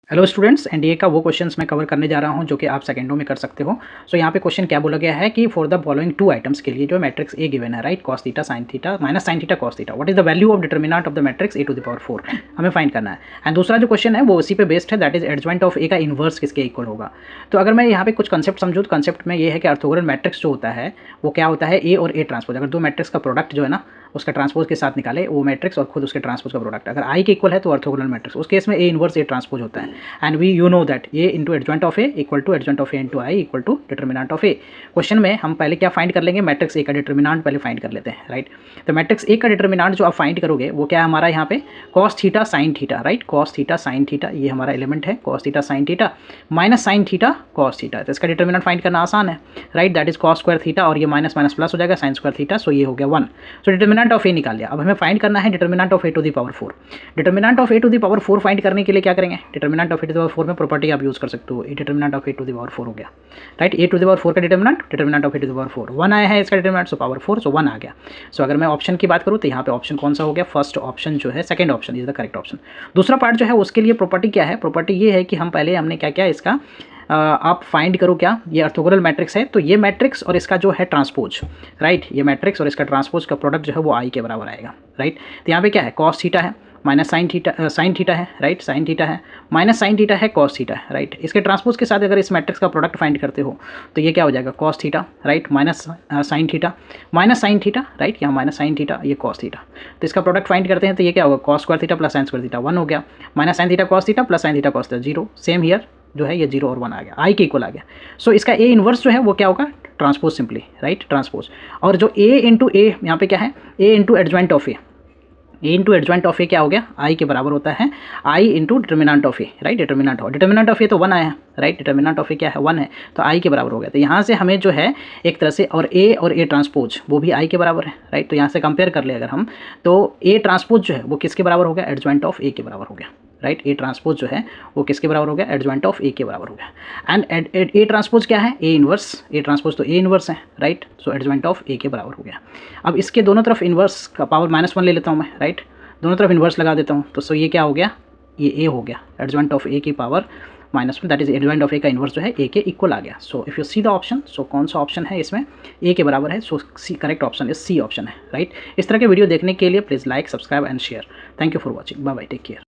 Hello students, NDA का वो questions मैं कवर करने जा रहा हूं जो कि आप सेकंडों में कर सकते हो। सो यहाँ पे क्वेश्चन क्या बोला गया है कि for the following two items के लिए जो मैट्रिक्स ए गिवन है, right, cos theta sine theta minus sine theta cos theta, what is the value of determinant of the matrix A to the power 4 हमें find करना है। And दूसरा जो question है वो उसी पे बेस्ड है, that is adjoint of A का इन्वर्स किसके इक्वल होगा। तो अगर मैं यहाँ पे कुछ कंसेप्ट समझूँ तो कंसेप्ट में ये है कि ऑर्थोगोनल मैट्रिक्स जो होता है वो क्या होता है, ए और ए ट्रांसपोज। अगर दो मैट्रिक्स का प्रोडक्ट जो है ना उसका ट्रांसपोज के साथ निकाले वो मैट्रिक्स और खुद उसके ट्रांसपोज का प्रोडक्ट अगर आई के इक्वल है तो ऑर्थोगोनल मैट्रिक्स, उस केस में ए इन्वर्स ए ट्रांसपोज होता है। And we you know that A into adjoint of A equal to adjoint of A into I equal to determinant of A. Question में हम पहले क्या फाइंड कर लेंगे, मैट्रिक्स ए का डिटर्मिनेंट पहले फाइंड कर लेते हैं, राइट। तो मैट्रिक्स ए का डिटर्मिनेंट जो आप फाइंड करोगे वो क्या है हमारा यहाँ पे cos theta sine theta, right, cos theta sine theta ये हमारा एलिमेंट है, cos theta sine theta minus sine theta cos theta. तो इसका डिटर्मिनेंट फाइंड करना आसान है, right, that is cos square theta और ये माइनस माइनस प्लस हो जाएगा साइन स्क्वायर थीटा, सो ये हो गया 1। सो डिटर्मिनेंट ऑफ ए निकाल लिया। अब हमें फाइंड करना है determinant of A to the power 4। Determinant of A to the power 4 find करने के लिए क्या करेंगे, determinant of A to the power 4 में प्रॉपर्टी आप यूज कर सकते हो, determinant of A to the power 4 हो गया, right. A to the power 4 का determinant of A to the power 4 1 आया है, इसका डिटर्मिनेंट, सो पावर 4, सो 1 आ गया। सो अगर मैं ऑप्शन की बात करूँ तो यहाँ पे ऑप्शन कौन सा हो गया, फर्स्ट ऑप्शन जो है, second option is the correct option. दूसरा पार्ट जो है उसके लिए प्रॉपर्टी क्या है, प्रॉपर्टी ये है कि हम पहले हमने क्या किया इसका आप फाइंड करो क्या, ये ऑर्थोगोनल मैट्रिक्स है तो ये मैट्रिक्स और इसका जो है ट्रांसपोज, राइट, ये मैट्रिक्स और इसका ट्रांसपोज का प्रोडक्ट जो है वो आई के बराबर आएगा, राइट। तो यहाँ पे क्या है, कॉस थीटा है माइनस साइन थीटा है, राइट, साइन थीटा है माइनस साइन थीटा है कॉस थीटा है, राइट। इसके ट्रांसपोज के साथ अगर इस मैट्रिक्स का प्रोडक्ट फाइंड करते हो तो ये क्या हो जाएगा, cos theta, right, minus sine theta minus sine theta, right, यहाँ माइनस साइन थीटा ये कॉस थीटा। तो इसका प्रोडक्ट फाइंड करते हैं तो ये क्या होगा, cos square theta plus sine square theta 1 हो गया, minus sine theta cos theta plus sign theta cos theta 0, same here जो है ये 0 और 1 आ गया, आई के इक्वल आ गया। सो इसका ए इन्वर्स जो है वो क्या होगा, ट्रांसपोज सिंपली, राइट, ट्रांसपोज। और जो ए इंटू ए यहाँ पे क्या है, A into adjoint of A into adjoint of A क्या हो गया, आई के बराबर होता है I into determinant of A, right, determinant of A तो 1 आया, राइट, डिटर्मिनेंट ऑफ ए क्या है 1 है, तो आई के बराबर हो गया। तो यहाँ से हमें जो है एक तरह से और ए ट्रांसपोज वो भी आई के बराबर है, राइट। तो यहाँ से कंपेयर कर ले अगर हम तो ए ट्रांसपोज जो है वो किसके बराबर हो गया, एडजॉइंट ऑफ ए के बराबर हो गया, राइट। ए ट्रांसपोज जो है वो किसके बराबर हो गया, एडजॉइंट ऑफ ए के बराबर हो गया। एंड ए ट्रांसपोज क्या है, ए इन्वर्स, ए ट्रांसपोज तो ए इन्वर्स है, राइट, सो एडजॉइंट ऑफ ए के बराबर हो गया। अब इसके दोनों तरफ इन्वर्स का पावर -1 ले लेता हूँ मैं, राइट, दोनों तरफ इन्वर्स लगा देता हूँ तो सो ये क्या हो गया, ये ए हो गया, एडजॉइंट ऑफ ए की power -1, that is adjoint of A का इन्वर्स जो है ए के इक्वल आ गया। So if you see the option, so कौन सा ऑप्शन है इसमें ए के बराबर है, so C correct option is C option है, राइट। इस तरह के वीडियो देखने के लिए please like subscribe and share. Thank you for watching, bye bye, take care.